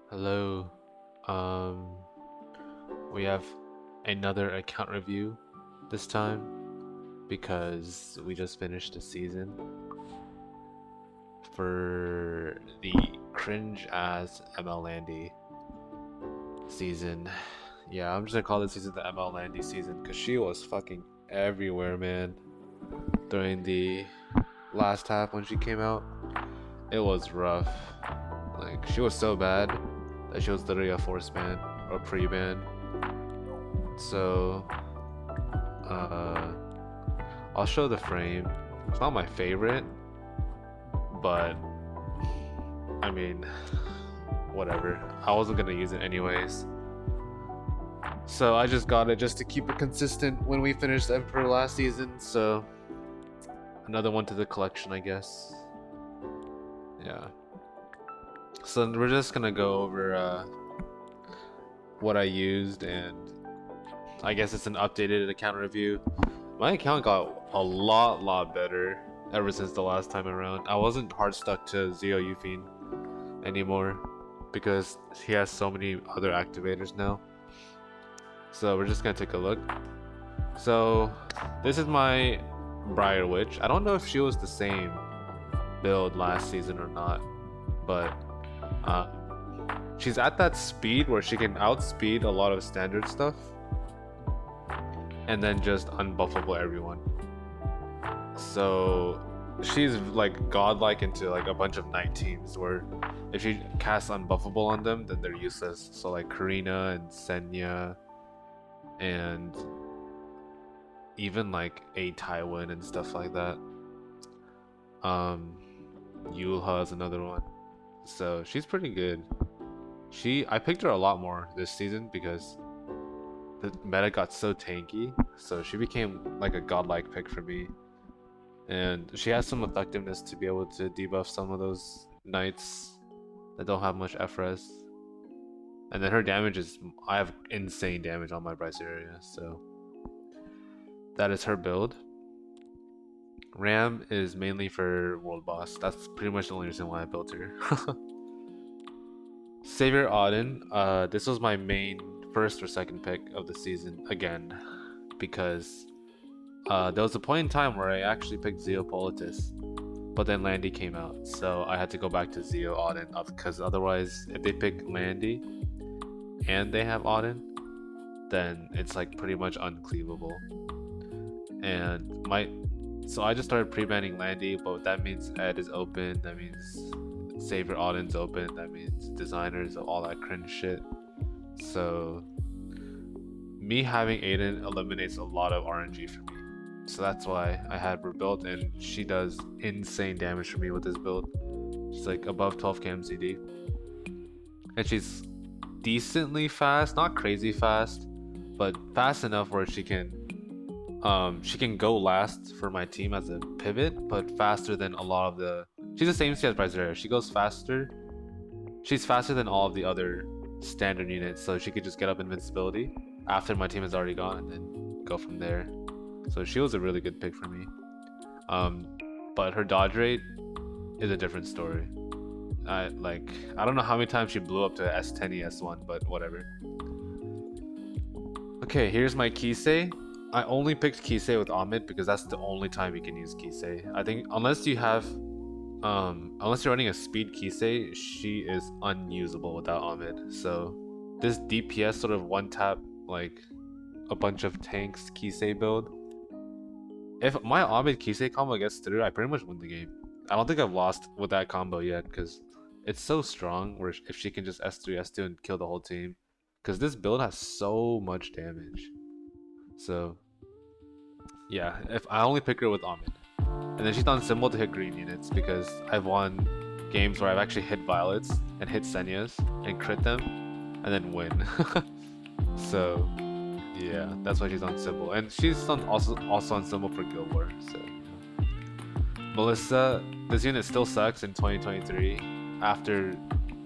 Hello. Um, we have another account review this time because we just finished the season for the cringe ass ML Landy season. Yeah, I'm just gonna call this season the ML Landy season because she was fucking everywhere, man. During the last half when she came out, it was rough. Like, she was so bad that she was literally a force ban or pre-ban. So, uh, I'll show the frame. It's not my favorite, but I mean, whatever. I wasn't gonna use it anyways. So I just got it just to keep it consistent when we finished Emperor last season. So, another one to the collection, I guess. Yeah. So we're just gonna go over what I used, and I guess it's an updated account review. My account got a lot better ever since the last time around. I wasn't hard stuck to Zio Yufin anymore because he has so many other activators now. So we're just gonna take a look. So this is my Briar Witch. I don't know if she was the same build last season or not, but she's at that speed where she can outspeed a lot of standard stuff and then just unbuffable everyone. So she's like godlike into like a bunch of night teams where if she casts unbuffable on them, then they're useless. So like Karina and Senya and even like a Tywin and stuff like that. Yulha is another one. So she's pretty good. I picked her a lot more this season because the meta got so tanky, so she became like a godlike pick for me. And she has some effectiveness to be able to debuff some of those knights that don't have much FRS. And then her damage I have insane damage on my Bryce area, so that is her build. Ram is mainly for world boss. That's pretty much the only reason why I built her. Savior Auden, this was my main first or second pick of the season again, because there was a point in time where I actually picked Zio Politis, but then Landy came out, so I had to go back to Zio Auden, because otherwise if they pick Landy and they have Auden, then it's like pretty much uncleavable. And so I just started pre-banning Landy, but that means Ed is open, that means Savior Auden's open, that means designers, all that cringe shit. So me having Aiden eliminates a lot of RNG for me. So that's why I had her built, and she does insane damage for me with this build. She's like above 12k MCD. And she's decently fast, not crazy fast, but fast enough where she can go last for my team as a pivot, but faster than a lot of the... She's the same as Brazier. She goes faster. She's faster than all of the other standard units, so she could just get up invincibility after my team is already gone and then go from there. So she was a really good pick for me. But her dodge rate is a different story. I don't know how many times she blew up to S10 ES1, but whatever. Okay, here's my Kisei. I only picked Kisei with Amit because that's the only time you can use Kisei. I think unless you're running a speed Kisei, she is unusable without Amit. So this DPS sort of one tap like a bunch of tanks Kisei build. If my Amit Kisei combo gets through, I pretty much win the game. I don't think I've lost with that combo yet because it's so strong where if she can just S3, S2 and kill the whole team. Because this build has so much damage. So yeah, if I only pick her with Amit. And then she's on symbol to hit green units because I've won games where I've actually hit violets and hit Senyas and crit them and then win. So yeah, that's why she's on symbol. And she's also on symbol for Guild War. So Melissa, this unit still sucks in 2023 after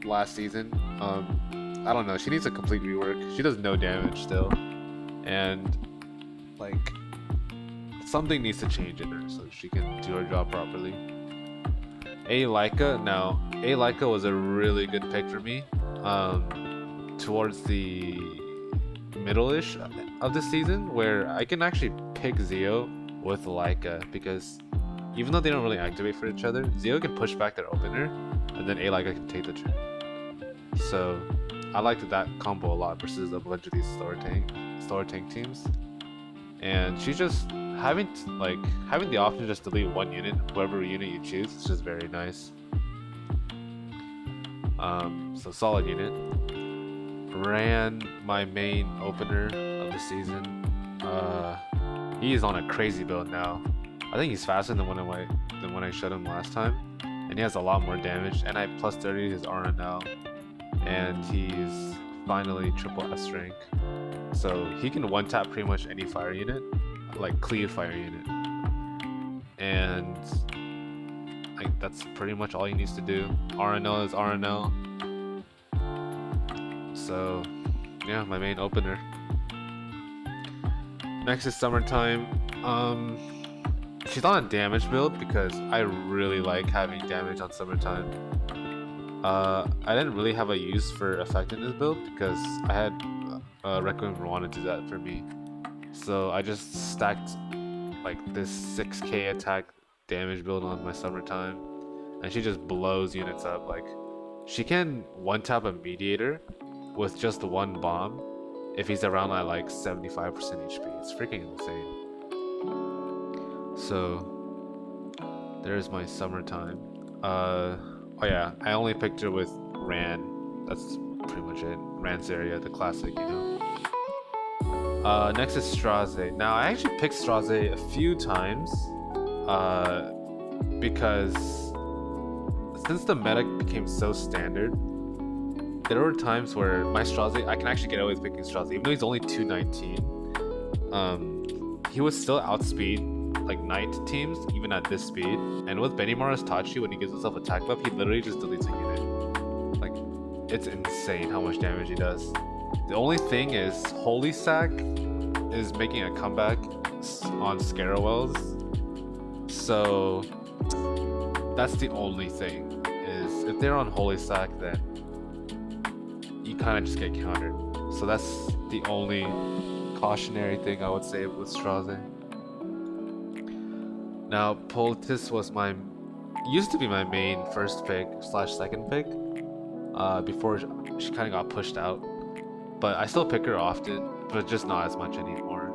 last season. I don't know, she needs a complete rework. She does no damage still. And like something needs to change in her so she can do her job properly. A Leica was a really good pick for me. towards the middle-ish of the season where I can actually pick Zio with Laika because even though they don't really activate for each other, Zio can push back their opener and then Laika can take the turn. So I liked that combo a lot versus a bunch of these slower tank teams. And she's just having the option to just delete one unit, whoever unit you choose. It's just very nice. So solid unit. Ran my main opener of the season. He is on a crazy build now. I think he's faster than when I showed him last time, and he has a lot more damage. And I plus 30 his RNL, and he's finally triple S rank. So he can one tap pretty much any fire unit, like cleave fire unit, and like that's pretty much all he needs to do. RNL is RNL. So yeah, my main opener. Next is Summertime. She's on a damage build because I really like having damage on Summertime. I didn't really have a use for effectiveness build because I had Requiem Rwanda do that for me. So I just stacked like this 6k attack damage build on my Summertime, and she just blows units up. Like she can one tap a mediator with just one bomb if he's around at like 75% HP. It's freaking insane. So there's my Summertime. Oh yeah, I only picked her with Ran. That's pretty much it. Ran's area, the classic, you know. Next is Straze. Now I actually picked Straze a few times because since the meta became so standard, there were times where my Straze, I can actually get away with picking Straze, even though he's only 219. He would still outspeed like Knight teams even at this speed, and with Benimaru's Tachi, when he gives himself attack buff, he literally just deletes a unit. Like, it's insane how much damage he does. The only thing is Holy Sack is making a comeback on Scarowells, so that's the only thing, is if they're on Holy Sack, then you kind of just get countered. So that's the only cautionary thing I would say with Straze. Now, Poultice was used to be my main first pick / second pick before she kind of got pushed out. But I still pick her often, but just not as much anymore.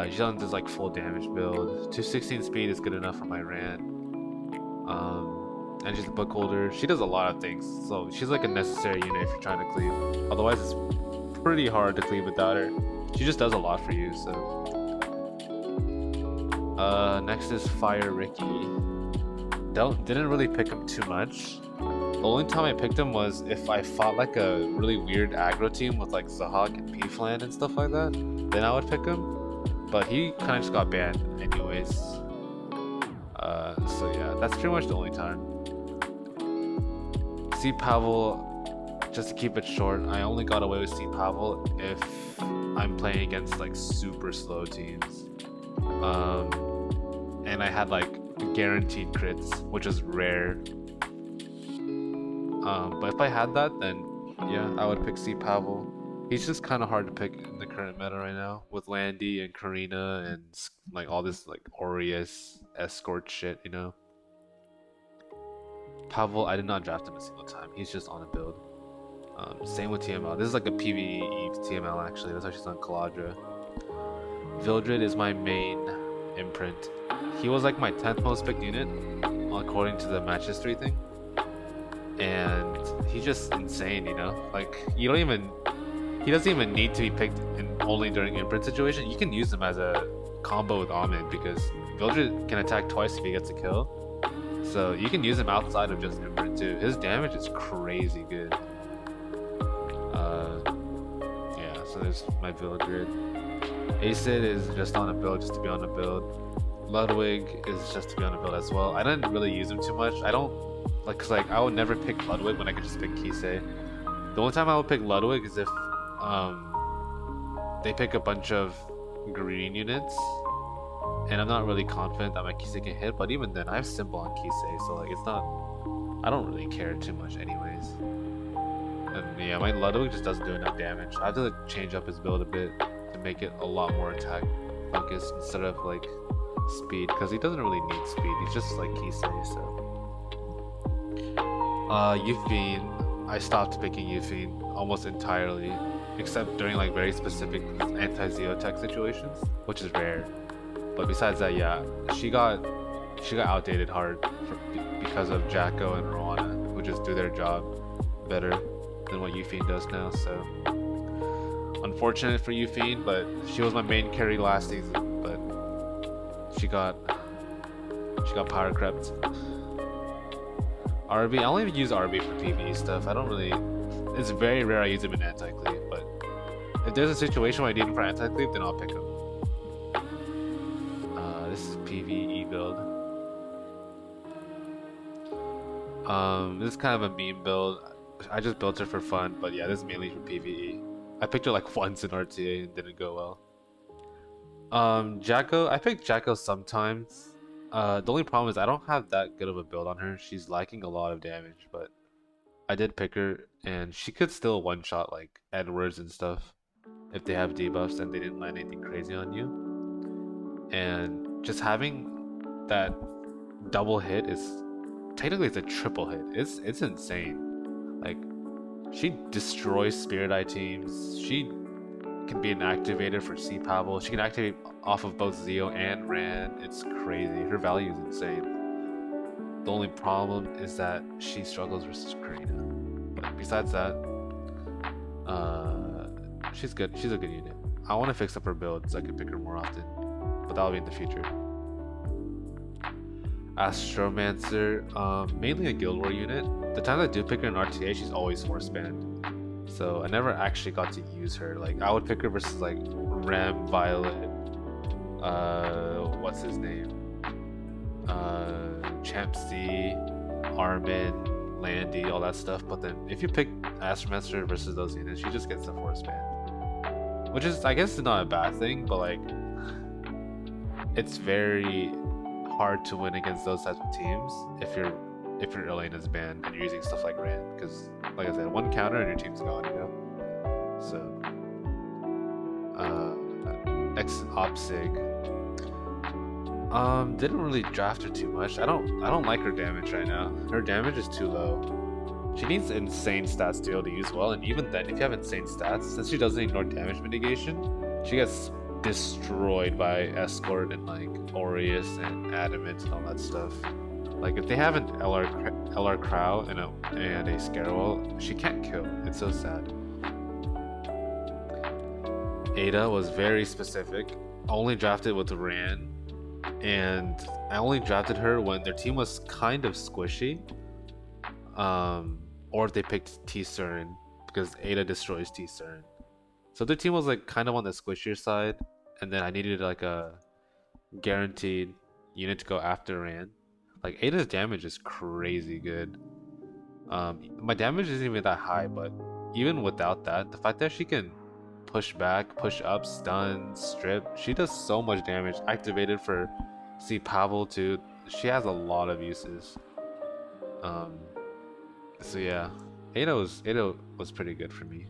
She does like full damage build. 216 speed is good enough for my Ran. And she's a book holder. She does a lot of things, so she's like a necessary unit if you're trying to cleave. Otherwise, it's pretty hard to cleave without her. She just does a lot for you, so. Next is Fire Ricky. Didn't really pick him too much. The only time I picked him was if I fought like a really weird aggro team with like Zahak and P-Flan and stuff like that, then I would pick him. But he kind of just got banned anyways. So yeah, that's pretty much the only time. C Pavel, just to keep it short, I only got away with C Pavel if I'm playing against like super slow teams. And I had like guaranteed crits, which is rare. But if I had that, then yeah, I would pick C Pavel. He's just kind of hard to pick in the current meta right now with Landy and Karina and like all this like Aureus escort shit, you know. Pavel, I did not draft him a single time. He's just on a build. Same with TML. This is like a PvE TML actually. That's why she's on Caladra. Vildred is my main imprint. He was like my 10th most picked unit according to the match history thing. And he's just insane, you know? Like, he doesn't even need to be picked only during imprint situation. You can use him as a combo with Ahmed because Vildred can attack twice if he gets a kill. So you can use him outside of just imprint too. His damage is crazy good. Yeah, so there's my Vildred. Acid is just on a build just to be on a build. Ludwig is just to be on a build as well. I didn't really use him too much. I don't like, cause like I would never pick Ludwig when I could just pick Kisei. The only time I would pick Ludwig is if they pick a bunch of green units, and I'm not really confident that my Kisei can hit. But even then, I have Symbol on Kisei, so like it's not. I don't really care too much, anyways. And yeah, my Ludwig just doesn't do enough damage. I have to like, change up his build a bit to make it a lot more attack focused instead of like speed, because he doesn't really need speed. He's just like Kisei, so. Euphine, I stopped picking Euphine almost entirely, except during like very specific anti-Zeotech situations, which is rare. But besides that, yeah, she got outdated hard because of Jacko and Rowana, who just do their job better than what Euphine does now. So unfortunate for Euphine, but she was my main carry last season, but she got power crept. RB, I only use RB for PvE stuff. I don't really. It's very rare I use him in anti-cleave, but if there's a situation where I need him for anti-cleave, then I'll pick him. This is PvE build. This is kind of a meme build. I just built her for fun, but yeah, this is mainly for PvE. I picked her like once in RTA and didn't go well. Jacko, I picked Jacko sometimes. The only problem is I don't have that good of a build on her. She's lacking a lot of damage, but I did pick her, and she could still one-shot like Edwards and stuff if they have debuffs and they didn't land anything crazy on you. And just having that double hit is technically it's a triple hit. It's insane. Like she destroys Spirit Eye teams. She can be an activator for C Pavel. She can activate off of both Zeo and Ran. It's crazy. Her value is insane. The only problem is that she struggles versus Karina. But besides that, she's good. She's a good unit. I want to fix up her build so I can pick her more often, but that'll be in the future. Astromancer, mainly a Guild War unit. The times I do pick her in RTA, she's always force banned. So I never actually got to use her. Like I would pick her versus like Ram, Violet, what's his name? Champ C, Armin, Landy, all that stuff. But then if you pick Astromancer versus those units, she just gets the force ban. Which is, I guess, not a bad thing, but like it's very hard to win against those types of teams if your Elena's banned and you're using stuff like Rand, because like I said, one counter and your team's gone, you know. So X Opsig, didn't really draft her too much. I don't like her damage right now. Her damage is too low. She needs insane stats to be able to use well, and even then, if you have insane stats, since she doesn't ignore damage mitigation, she gets destroyed by Escort and like Aureus and Adamant and all that stuff. Like if they have an LR Crow and a Scarewall, she can't kill. It's so sad. Ada was very specific. Only drafted with Ran, and I only drafted her when their team was kind of squishy. Or if they picked T-Cern, because Ada destroys T-Cern. So their team was like kind of on the squishier side, and then I needed like a guaranteed unit to go after Ran. Like Ada's damage is crazy good. My damage isn't even that high, but even without that, the fact that she can push back, push up, stun, strip, she does so much damage. Activated for C Pavel too. She has a lot of uses. So yeah, Ada was pretty good for me.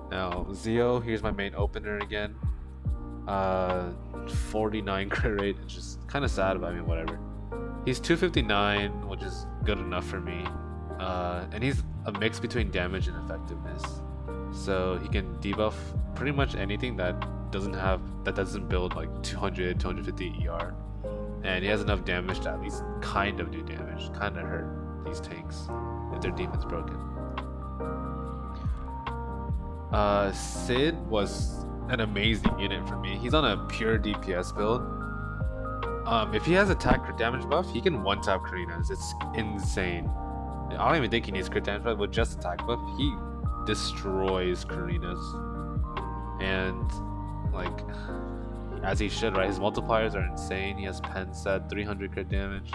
Now Zeo, here's my main opener again. 49 crit rate. It's just kind of sad, but I mean whatever. He's 259, which is good enough for me. And he's a mix between damage and effectiveness. So he can debuff pretty much anything that doesn't build like 200, 250 ER. And he has enough damage to at least kind of do damage, kind of hurt these tanks if their demon's broken. Sid was an amazing unit for me. He's on a pure DPS build. If he has attack crit damage buff, he can one-tap Karinas. It's insane. I don't even think he needs crit damage buff. With just attack buff, he destroys Karinas. And like, as he should, right? His multipliers are insane. He has pen set 300 crit damage.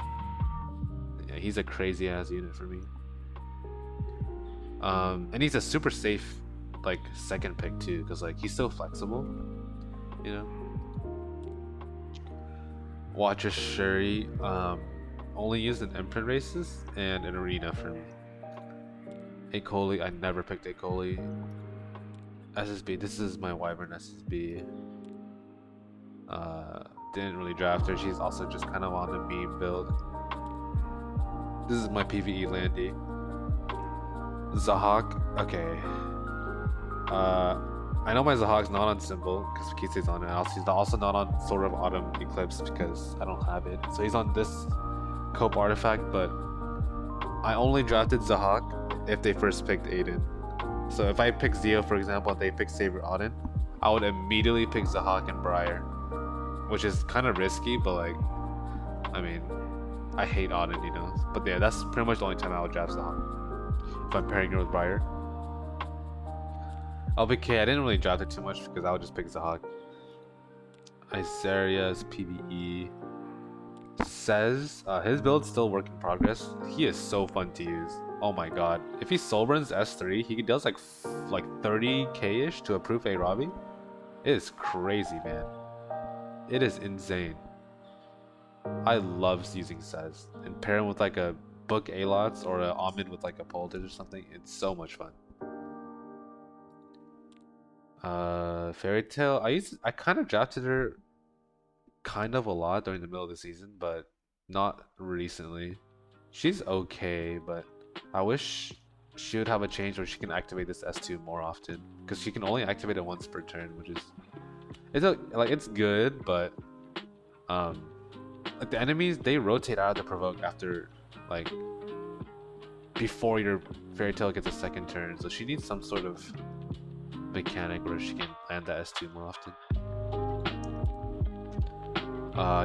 Yeah, he's a crazy ass unit for me. And he's a super safe like second pick too, because like he's so flexible, you know. Watcher Shuri, only used in imprint races and an arena for me. Acoli, I never picked Acoli. SSB, this is my Wyvern SSB. Didn't really draft her. She's also just kind of on the meme build. This is my PvE Landy. Zahak, okay. I know my Zahak's not on Symbol because Kise's on it. He's also not on Sword of Autumn Eclipse because I don't have it. So he's on this Cope artifact, but I only drafted Zahak if they first picked Aiden. So if I pick Zeo, for example, and they pick Saber Auden, I would immediately pick Zahak and Briar, which is kind of risky, but like, I mean, I hate Auden, you know. But yeah, that's pretty much the only time I would draft Zahak if I'm pairing her with Briar. LBK, I didn't really draft it too much because I would just pick Zahak. Isaria's PvE says his build's still work in progress. He is so fun to use. Oh my god. If he soul burns S3, he does like 30k-ish to approve a Robbie. It is crazy, man. It is insane. I love using Says. And pair him with like a Book Alots or an Almond with like a Poultice or something. It's so much fun. Fairy Tail. I kind of drafted her kind of a lot during the middle of the season, but not recently. She's okay, but I wish she would have a change where she can activate this S2 more often, because she can only activate it once per turn, which is it's good, but like the enemies, they rotate out of the provoke after like before your Fairy Tail gets a second turn, so she needs some sort of mechanic where she can land that S2 more often.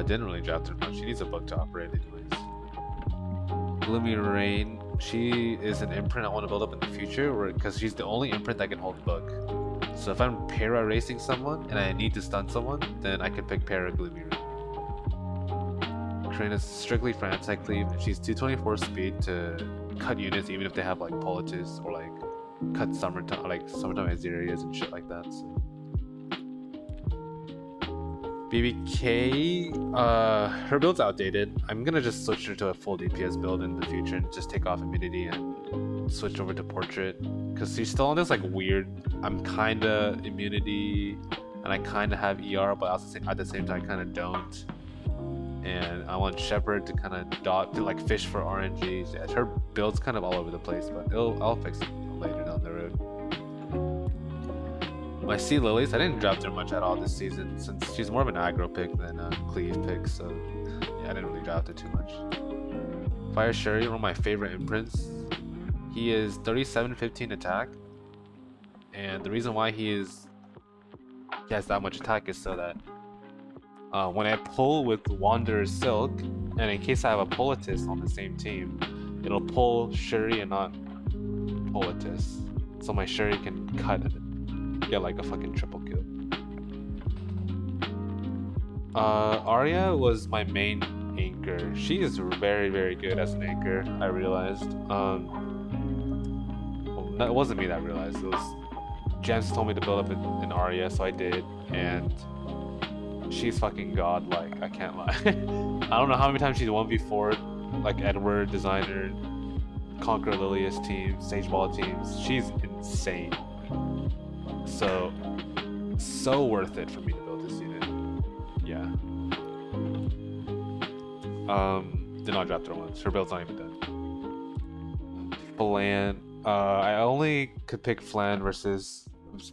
Didn't really draft her much. She needs a book to operate anyways. Gloomy Rain, she is an imprint I want to build up in the future because she's the only imprint that can hold book. So if I'm para racing someone and I need to stun someone, then I can pick para Gloomy Rain. Crane is strictly for anti-cleave, and she's 224 speed to cut units even if they have like Politis or like cut summertime Azerias and shit like that. So. BBK, her build's outdated. I'm gonna just switch her to a full DPS build in the future and just take off immunity and switch over to portrait, because she's still on this like weird, I'm kinda immunity and I kinda have ER, but also at the same time I kinda don't. And I want Shepherd to kind of like fish for RNGs. Yeah, her build's kind of all over the place, but I'll fix it later down the road. My Sea Lilies, I didn't draft her much at all this season since she's more of an aggro pick than a cleave pick, so yeah, I didn't really draft it too much. Fire Shuri, one of my favorite imprints. He is 37-15 attack, and the reason why he has that much attack is so that when I pull with Wanderer's Silk, and in case I have a Politis on the same team, it'll pull Shuri and not Politis. So my Shuri can cut and get like a fucking triple kill. Arya was my main anchor. She is very, very good as an anchor, I realized. Well, it wasn't me that realized. It was Jens told me to build up an Arya, so I did, and she's fucking godlike, I can't lie. I don't know how many times she's 1v4 like Edward, Designer, Conqueror Lilius teams, Sageball teams. She's insane. So worth it for me to build this unit. Yeah. Did not draft her once. Her build's not even done. Flan. I only could pick Flan versus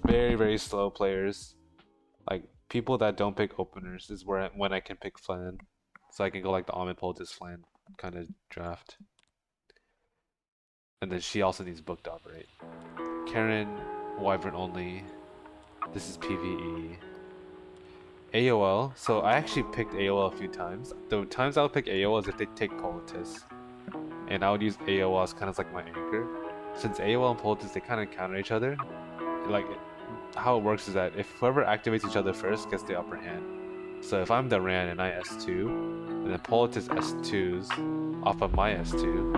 very, very slow players. Like people that don't pick openers is when I can pick Flan. So I can go like the Almond Poultice Flan kind of draft. And then she also needs book to operate. Karen, Wyvern only. This is PvE. AOL. So I actually picked AOL a few times. The times I would pick AOL is if they take Politis. And I would use AOL as kind of like my anchor. Since AOL and Politis, they kind of counter each other. Like, how it works is that if whoever activates each other first gets the upper hand. So if I'm the Ran and I S2, and then Politis S2s off of my S2,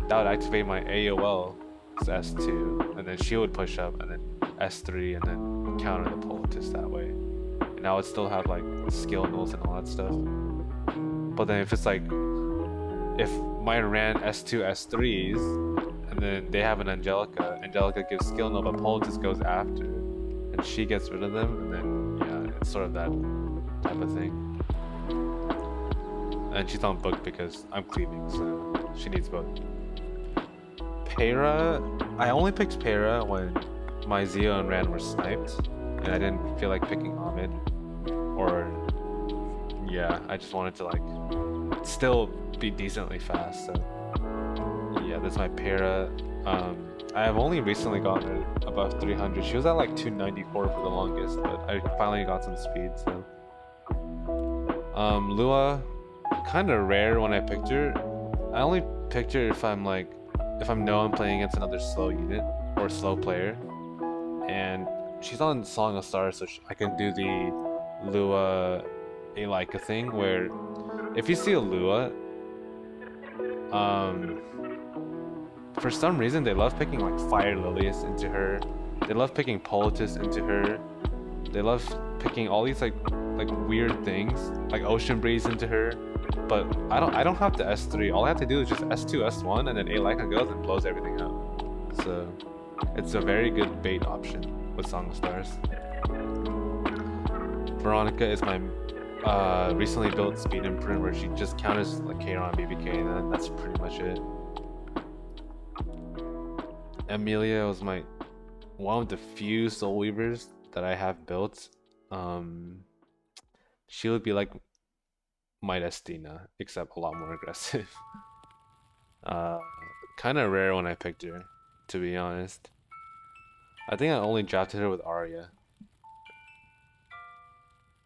that would activate my AOL's S2, and then she would push up, and then S3, and then counter the Politis that way. And I would still have like skill nulls and all that stuff. But then if it's like, if my Ran S2 S3s, and then they have an Angelica. Angelica gives skill no, but Poultice goes after, and she gets rid of them, and then yeah, it's sort of that type of thing. And she's on book because I'm cleaving, so she needs both. Para, I only picked Para when my Zeo and Ran were sniped, and I didn't feel like picking Ahmed, or yeah, I just wanted to like still be decently fast. So yeah, that's my Para. I have only recently gotten her above 300. She was at like 294 for the longest, but I finally got some speed. So Lua, kind of rare when I picked her. I only picked her if I'm playing against another slow unit or slow player, and she's on Song of Stars, so I can do the Lua Alika thing where if you see a Lua, for some reason they love picking like Fire Lilius into her, they love picking Poultice into her, they love picking all these like weird things like Ocean Breeze into her, but I don't have to S3. All I have to do is just S2, S1, and then Alika goes and blows everything up. So it's a very good bait option with Song of Stars. Veronica is my recently built speed imprint where she just counters like Kayron BBK, and then that's pretty much it. Amelia was one of the few Soul Weavers that I have built. She would be like my Destina, except a lot more aggressive. Kind of rare when I picked her, to be honest. I think I only drafted her with Arya.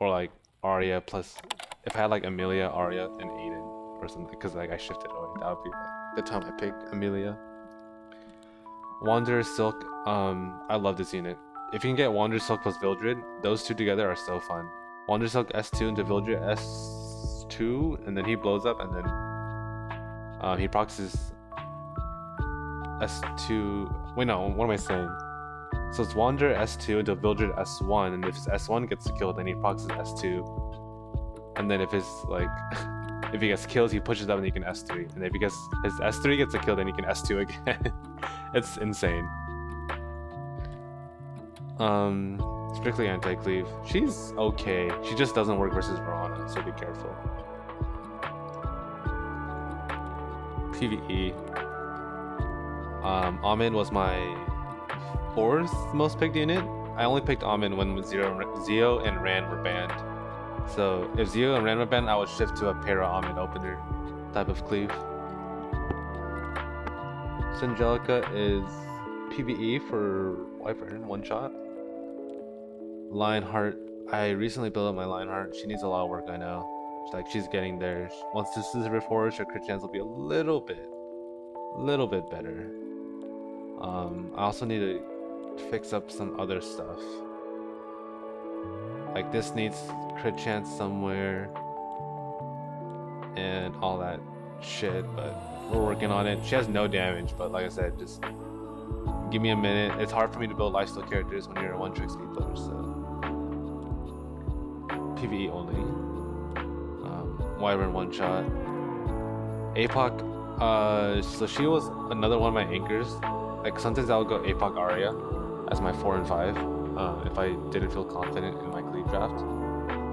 Or like Arya plus, if I had like Amelia, Arya, and Aiden or something, because like I shifted away. That would be like the time I picked Amelia. Wanderer Silk, I love this unit. If you can get Wanderer Silk plus Vildred, those two together are so fun. Wanderer Silk S2 into Vildred S2, and then he blows up, and then he proxies S2. Wait, no, what am I saying? So it's Wanderer S2 into Vildred S1, and if his S1 gets killed, then he proxies S2. And then if his like if he gets killed, he pushes up and he can S3. And if he gets his S3 gets a kill, then he can S2 again. It's insane. Strictly anti-cleave. She's okay. She just doesn't work versus Verona, so be careful. PvE. Ahmed was my 4th most picked unit. I only picked Ahmed when Zeo and Ran were banned. So if Zeo and Ran were banned, I would shift to a Para Ahmed opener type of cleave. Angelica is PvE for Wyvern, one shot. Lionheart, I recently built up my Lionheart. She needs a lot of work, I know. She's getting there. Once this is reforged, her crit chance will be a little bit better. I also need to fix up some other stuff. Like this needs crit chance somewhere and all that shit, but we're working on it. She has no damage, but like I said, just give me a minute. It's hard for me to build lifesteal characters when you're a one-trick speed player, so PvE only. Wyvern one shot. APOC, so she was another one of my anchors. Like sometimes I would go APOC Arya as my 4 and 5 if I didn't feel confident in my cleave draft.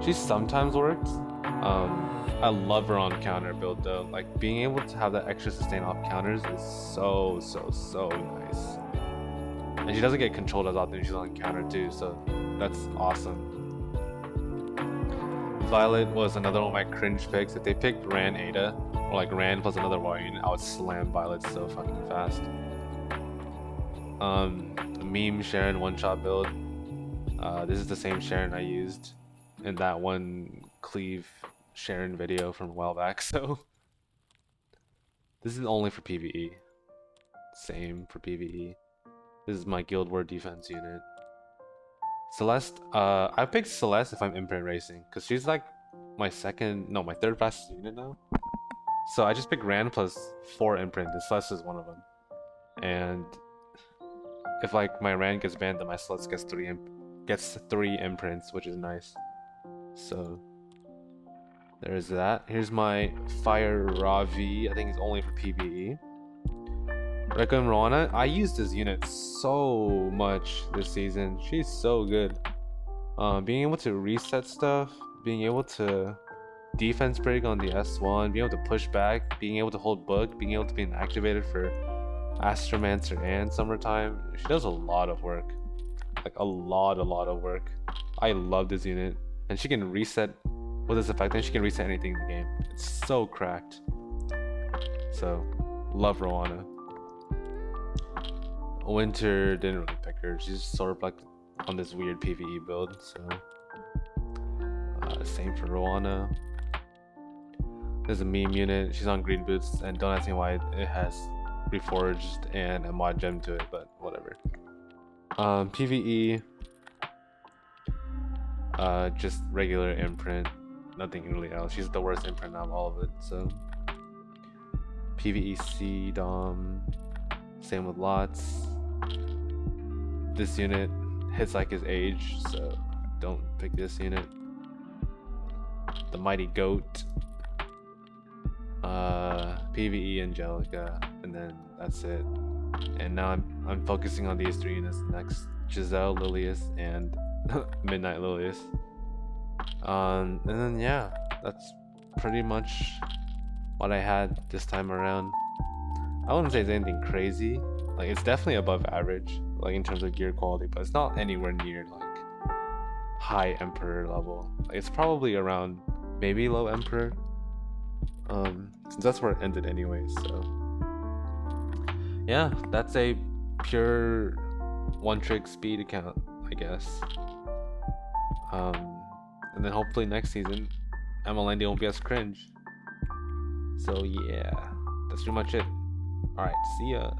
She sometimes worked. I love her on counter build though. Like being able to have that extra sustain off counters is so nice. And she doesn't get controlled as often. She's on counter too, so that's awesome. Violet was another one of my cringe picks. If they picked Ran Ada or like Ran plus another warrior unit, I would slam Violet so fucking fast. Meme Sharon one-shot build. This is the same Sharon I used in that one cleave Sharon video from a while back, so this is only for PvE. Same for PvE. This is my Guild War defense unit. Celeste, I picked Celeste if I'm imprint racing, because she's like my third fastest unit now. So I just picked Ran plus 4 imprint, and Celeste is one of them. And if like my Ran gets banned, then my Celeste gets 3 imprints, which is nice. So there's that. Here's my Fire Ravi. I think it's only for PvE. Recommend Roana. I used this unit so much this season. She's so good. Being able to reset stuff, being able to defense break on the S1, being able to push back, being able to hold book, being able to be activated for Astromancer and Summertime. She does a lot of work. Like a lot of work. I love this unit. And she can reset with this effect, and she can reset anything in the game. It's so cracked. So, love Roana. Winter didn't really pick her. She's sort of like on this weird PvE build, so same for Roana. There's a meme unit. She's on green boots, and don't ask me why it has reforged and a mod gem to it, but whatever. PvE, just regular imprint, nothing really else. She's the worst imprint out of all of it. So PvEC Dom, same with Lots. This unit hits like his age, so don't pick this unit. The Mighty Goat, PvE Angelica, and then that's it. And now I'm focusing on these three units next: Giselle, Lilius, and Midnight Lilius. And then yeah, that's pretty much what I had this time around. I wouldn't say it's anything crazy. Like, it's definitely above average, like in terms of gear quality, but it's not anywhere near like high Emperor level. Like, it's probably around maybe low Emperor. Since that's where it ended anyway. So yeah, that's a pure one-trick speed account, I guess. And then hopefully next season, MLND won't be as cringe. So yeah, that's pretty much it. Alright, see ya.